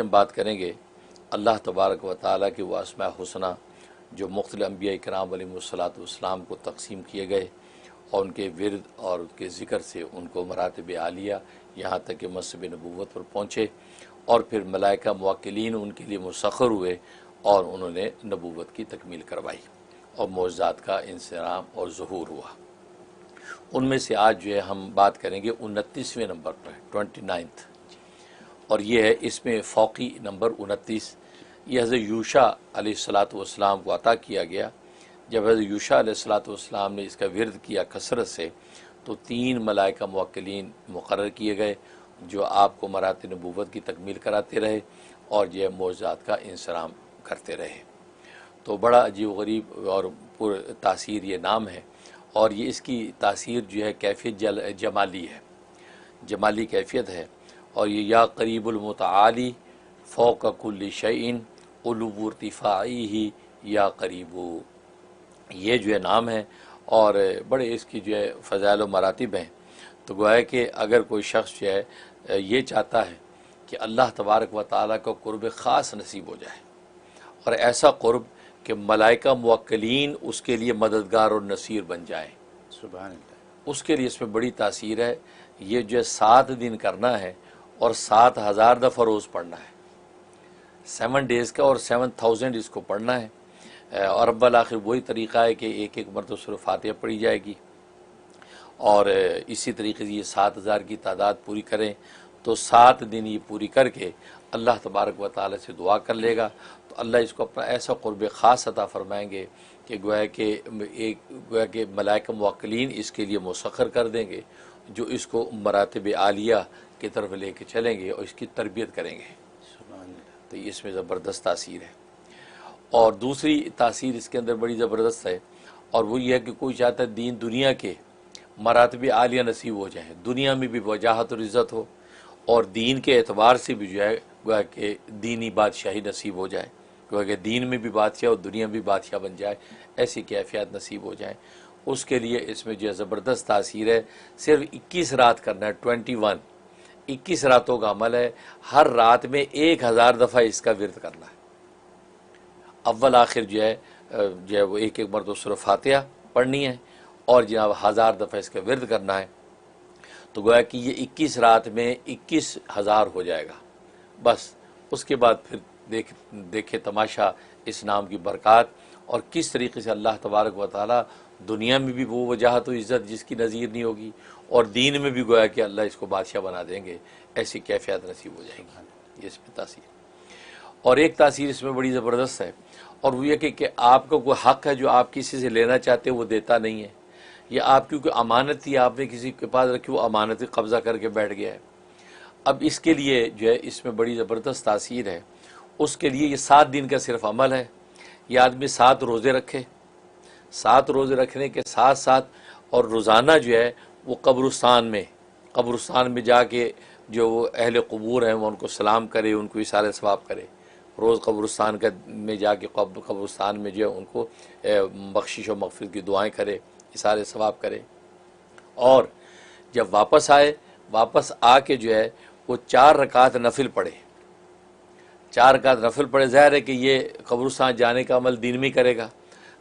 ہم بات کریں گے اللہ تبارک و تعالیٰ کے وہ اسماء حسنہ جو مختلف انبیاء کرام علیہم الصلاۃ والسلام کو تقسیم کیے گئے اور ان کے ورد اور ان کے ذکر سے ان کو مراتب عالیہ یہاں تک کہ منصب نبوت پر پہنچے، اور پھر ملائکہ موکلین ان کے لیے مسخر ہوئے اور انہوں نے نبوت کی تکمیل کروائی اور معجزات کا انصرام اور ظہور ہوا۔ ان میں سے آج جو ہے ہم بات کریں گے 29ویں نمبر پر 29، اور یہ ہے اس میں فوقی نمبر 29۔ یہ حضرت یوشع علیہ الصلاۃ والسلام کو عطا کیا گیا۔ جب حضرت یوشع علیہ الصلاۃ والسلام نے اس کا ورد کیا کثرت سے تو 3 ملائکہ موکلین مقرر کیے گئے جو آپ کو مراتب نبوت کی تکمیل کراتے رہے اور یہ معجزات کا انصرام کرتے رہے۔ تو بڑا عجیب و غریب اور پر تاثیر یہ نام ہے، اور یہ اس کی تاثیر جو ہے کیفیت جمالی ہے، جمالی کیفیت ہے، اور یہ یا قریب المتعالی فوق کل شیء علو ارتفاعی یا قریب، یہ جو ہے نام ہے، اور بڑے اس کی جو ہے فضائل و مراتب ہیں۔ تو گویا کہ اگر کوئی شخص جو ہے یہ چاہتا ہے کہ اللہ تبارک و تعالیٰ کا قرب خاص نصیب ہو جائے، اور ایسا قرب کہ ملائکہ موکلین اس کے لیے مددگار اور نصیر بن جائیں، سبحان اللہ، اس کے لیے اس میں بڑی تاثیر ہے۔ یہ جو ہے 7 دن کرنا ہے اور 7000 دفعہ روز پڑھنا ہے، 7 ڈیز کا، اور 7000 اس کو پڑھنا ہے، اور اب بالآخر وہی طریقہ ہے کہ ایک مرتبہ سورہ فاتحہ پڑھی جائے گی، اور اسی طریقے سے یہ 7000 کی تعداد پوری کریں تو 7 دن یہ پوری کر کے اللہ تبارک و تعالیٰ سے دعا کر لے گا تو اللہ اس کو اپنا ایسا قرب خاص عطا فرمائیں گے کہ گویا کہ ملائکہ موکلین اس کے لیے مسخر کر دیں گے جو اس کو مراتب عالیہ کی طرف لے کے چلیں گے اور اس کی تربیت کریں گے۔ سبحان اللہ، تو اس میں زبردست تاثیر ہے۔ اور دوسری تاثیر اس کے اندر بڑی زبردست ہے، اور وہ یہ ہے کہ کوئی چاہتا ہے دین دنیا کے مراتب عالیہ نصیب ہو جائیں، دنیا میں بھی وجاہت اور عزت ہو، اور دین کے اعتبار سے بھی جو ہے گویا کہ دینی بادشاہی نصیب ہو جائے، گویا کہ دین میں بھی بادشاہ اور دنیا میں بھی بادشاہ بن جائے، ایسی کیفیات نصیب ہو جائیں، اس کے لیے اس میں جو ہے زبردست تاثیر ہے۔ صرف 21 رات کرنا ہے، 21 راتوں کا عمل ہے، ہر رات میں 1000 دفعہ اس کا ورد کرنا ہے، اول آخر جو ہے وہ ایک مرتبہ سورہ فاتحہ پڑھنی ہے، اور جناب 1000 دفعہ اس کا ورد کرنا ہے، تو گویا کہ یہ 21 رات میں 21000 ہو جائے گا۔ بس اس کے بعد پھر دیکھے تماشا اس نام کی برکات، اور کس طریقے سے اللہ تبارک و تعالیٰ دنیا میں بھی وہ وجاہت و عزت جس کی نظیر نہیں ہوگی، اور دین میں بھی گویا کہ اللہ اس کو بادشاہ بنا دیں گے، ایسی کیفیت نصیب ہو جائیں گی۔ یہ اس میں تاثیر، اور ایک تاثیر اس میں بڑی زبردست ہے، اور وہ یہ کہ آپ کا کوئی حق ہے جو آپ کسی سے لینا چاہتے ہیں وہ دیتا نہیں ہے، یا آپ کی کوئی امانت تھی آپ نے کسی کے پاس رکھی، وہ امانت قبضہ کر کے بیٹھ گیا ہے۔ اب اس کے لیے جو ہے اس میں بڑی زبردست تاثیر ہے، اس کے لیے یہ 7 دن کا صرف عمل ہے۔ یہ آدمی 7 روزے رکھے، 7 روزے رکھنے کے ساتھ ساتھ اور روزانہ جو ہے وہ قبرستان میں جا کے جو وہ اہل قبور ہیں وہ ان کو سلام کرے، ان کو اثار ثواب کرے، روز قبرستان میں جا کے قبرستان میں جو ہے ان کو بخشش و مغفرت کی دعائیں کرے، اثار ثواب کرے، اور جب واپس آ کے جو ہے وہ 4 رکعت نفل پڑھے، 4 رکعت نفل پڑھے۔ ظاہر ہے کہ یہ قبرستان جانے کا عمل دین میں کرے گا،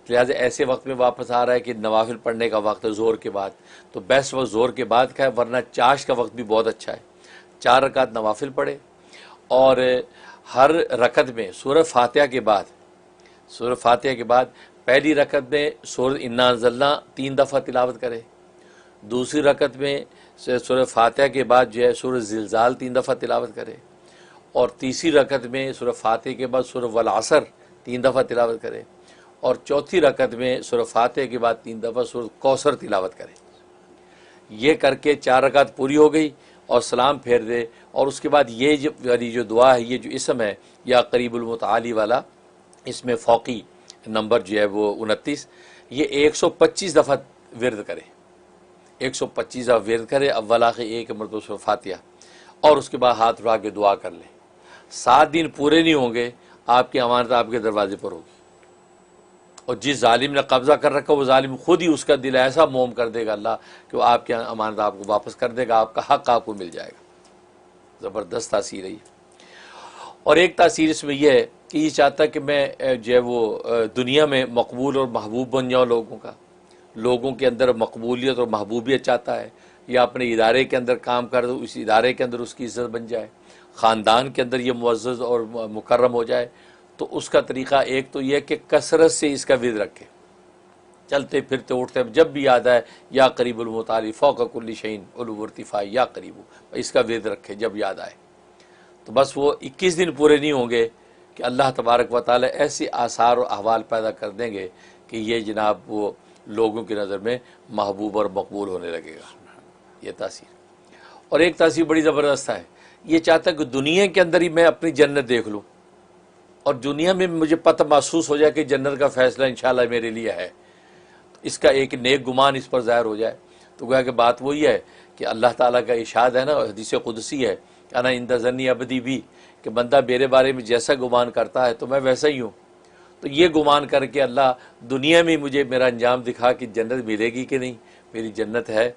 لہٰذا ایسے وقت میں واپس آ رہا ہے کہ نوافل پڑھنے کا وقت ہے زور کے بعد، تو بیسٹ وقت زور کے بعد کا ہے، ورنہ چاش کا وقت بھی بہت اچھا ہے۔ 4 رکعت نوافل پڑھے، اور ہر رکعت میں سورہ فاتحہ کے بعد پہلی رکعت میں سورہ انا انزلنا 3 دفعہ تلاوت کرے، دوسری رکعت میں سورہ فاتحہ کے بعد جو ہے سورہ زلزال 3 دفعہ تلاوت کرے، اور تیسری رکعت میں سورہ فاتحہ کے بعد سورہ والعصر 3 دفعہ تلاوت کرے، اور چوتھی رکعت میں سورہ فاتحہ کے بعد 3 دفعہ سورہ کوثر تلاوت کرے۔ یہ کر کے 4 رکعت پوری ہو گئی، اور سلام پھیر دے، اور اس کے بعد یہ جو دعا ہے، یہ جو اسم ہے یا قریب المتعالی والا، اس میں فوقی نمبر جو ہے وہ 29، یہ 125 دفعہ ورد کرے، 125 دفعہ ورد کرے، اول آخر ایک مرتبہ سورہ فاتحہ، اور اس کے بعد ہاتھ اٹھا کے دعا کر لے۔ 7 دن پورے نہیں ہوں گے، آپ کی امانت آپ کے دروازے پر ہوگی، اور جس ظالم نے قبضہ کر رکھا وہ ظالم خود ہی اس کا دل ایسا موم کر دے گا اللہ کہ وہ آپ کی امانت آپ کو واپس کر دے گا، آپ کا حق آپ کو مل جائے گا۔ زبردست تاثیر ہے۔ اور ایک تاثیر اس میں یہ ہے کہ یہ چاہتا کہ میں جو ہے وہ دنیا میں مقبول اور محبوب بن جاؤں لوگوں کے اندر مقبولیت اور محبوبیت چاہتا ہے، یا اپنے ادارے کے اندر کام کر دو، اس ادارے کے اندر اس کی عزت بن جائے، خاندان کے اندر یہ معزز اور مکرم ہو جائے. تو اس کا طریقہ ایک تو یہ ہے کہ کثرت سے اس کا ورد رکھے، چلتے پھرتے اٹھتے جب بھی یاد آئے یا قریب المطالع فوق کل شعین علو ارتفاع یا قریب، اس کا ورد رکھے جب یاد آئے. تو بس وہ 21 دن پورے نہیں ہوں گے کہ اللہ تبارک و تعالی ایسے آثار و احوال پیدا کر دیں گے کہ یہ جناب وہ لوگوں کی نظر میں محبوب اور مقبول ہونے لگے گا. یہ تاثیر. اور ایک تاثیر بڑی زبردست ہے، یہ چاہتا ہے کہ دنیا کے اندر ہی میں اپنی جنت دیکھ لوں، اور دنیا میں مجھے پتہ محسوس ہو جائے کہ جنت کا فیصلہ انشاءاللہ میرے لیے ہے، اس کا ایک نیک گمان اس پر ظاہر ہو جائے. تو گویا کہ بات وہی ہے کہ اللہ تعالیٰ کا ارشاد ہے نا، حدیث قدسی ہے، انا عند ظنی عبدی بھی، کہ بندہ میرے بارے میں جیسا گمان کرتا ہے تو میں ویسا ہی ہوں. تو یہ گمان کر کے اللہ دنیا میں مجھے میرا انجام دکھا کہ جنت ملے گی کہ نہیں، میری جنت ہے.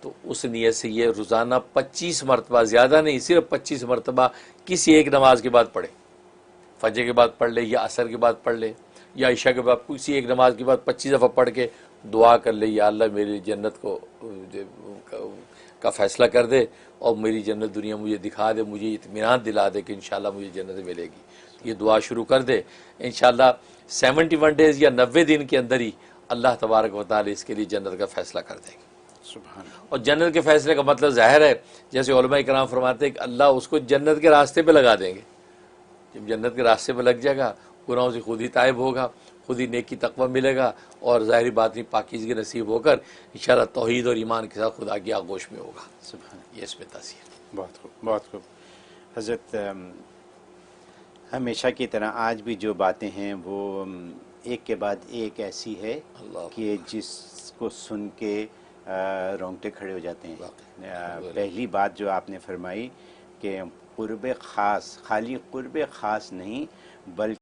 تو اس نیت سے یہ روزانہ 25 مرتبہ، زیادہ نہیں، صرف 25 مرتبہ کسی ایک نماز کے بعد پڑھے، فجر کے بعد پڑھ لے یا عصر کے بعد پڑھ لے یا عشاء کے بعد، کسی ایک نماز کے بعد 25 دفعہ پڑھ کے دعا کر لے، یا اللہ میری جنت کا فیصلہ کر دے اور میری جنت دنیا مجھے دکھا دے، مجھے اطمینان دلا دے کہ انشاءاللہ مجھے جنت ملے گی. یہ دعا شروع کر دے، انشاءاللہ 71 ڈیز یا 90 دن کے اندر ہی اللہ تبارک و تعالی اس کے لیے جنت کا فیصلہ کر دے گی. سبحان اللہ. اور جنت کے فیصلے کا مطلب ظاہر ہے، جیسے علماء کرام فرماتے ہیں کہ اللہ اس کو جنت کے راستے پہ لگا دیں گے. جب جنت کے راستے پہ لگ جائے گا، گناہوں سے خود ہی تائب ہوگا، خود ہی نیکی تقوی ملے گا، اور ظاہری باطنی پاکیزگی نصیب ہو کر انشاءاللہ توحید اور ایمان کے ساتھ خدا کی آغوش میں ہوگا. سبحان اللہ. یہ اس میں تاثیر. بہت خوب، بہت خوب. حضرت ہمیشہ کی طرح آج بھی جو باتیں ہیں وہ ایک کے بعد ایک ایسی ہے اللہ کہ جس کو سن کے رونگٹے کھڑے ہو جاتے ہیں. پہلی بات جو آپ نے فرمائی کہ قرب خاص، خالی قرب خاص نہیں بلکہ